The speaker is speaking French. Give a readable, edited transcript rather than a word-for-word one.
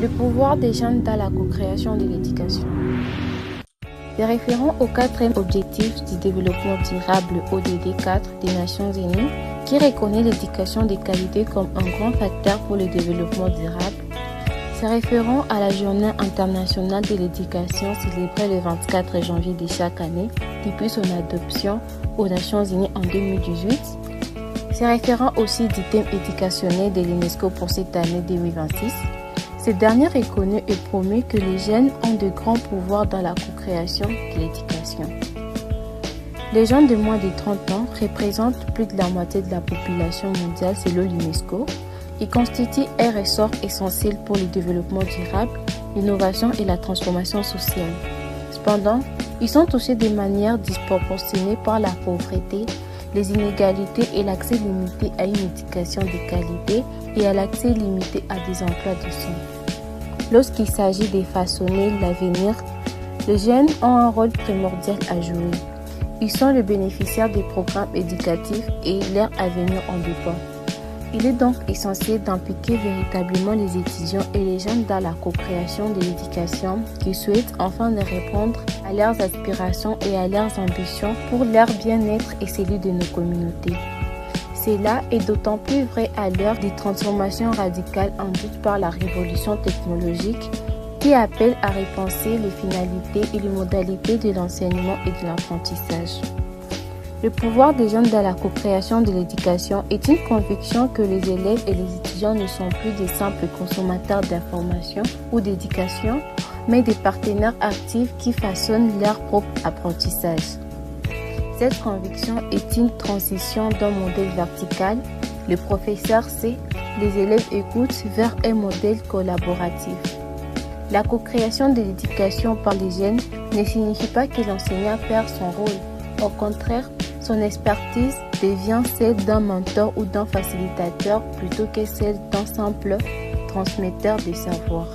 Le pouvoir des jeunes dans la co-création de l'éducation. Se référant au quatrième objectif du développement durable ODD 4 des Nations Unies, qui reconnaît l'éducation de qualité comme un grand facteur pour le développement durable, se référant à la Journée internationale de l'éducation célébrée le 24 janvier de chaque année depuis son adoption aux Nations Unies en 2018, se référant aussi du thème éducationnel de l'UNESCO pour cette année 2026, ce dernier reconnaît et promet que les jeunes ont de grands pouvoirs dans la co-création de l'éducation. Les jeunes de moins de 30 ans représentent plus de la moitié de la population mondiale selon l'UNESCO. Ils constituent un ressort essentiel pour le développement durable, l'innovation et la transformation sociale. Cependant, ils sont touchés de manière disproportionnée par la pauvreté, les inégalités et l'accès limité à une éducation de qualité et à l'accès limité à des emplois décents. Lorsqu'il s'agit de façonner l'avenir, les jeunes ont un rôle primordial à jouer. Ils sont les bénéficiaires des programmes éducatifs et leur avenir en dépend. Il est donc essentiel d'impliquer véritablement les étudiants et les jeunes dans la co-création de l'éducation qui souhaitent enfin de répondre à leurs aspirations et à leurs ambitions pour leur bien-être et celui de nos communautés. Cela est d'autant plus vrai à l'heure des transformations radicales induites par la révolution technologique qui appelle à repenser les finalités et les modalités de l'enseignement et de l'apprentissage. Le pouvoir des jeunes dans la co-création de l'éducation est une conviction que les élèves et les étudiants ne sont plus des simples consommateurs d'informations ou d'éducation, mais des partenaires actifs qui façonnent leur propre apprentissage. Cette conviction est une transition d'un modèle vertical, le professeur sait, les élèves écoutent, vers un modèle collaboratif. La co-création de l'éducation par les jeunes ne signifie pas que l'enseignant perd son rôle. Au contraire, son expertise devient celle d'un mentor ou d'un facilitateur plutôt que celle d'un simple transmetteur de savoir.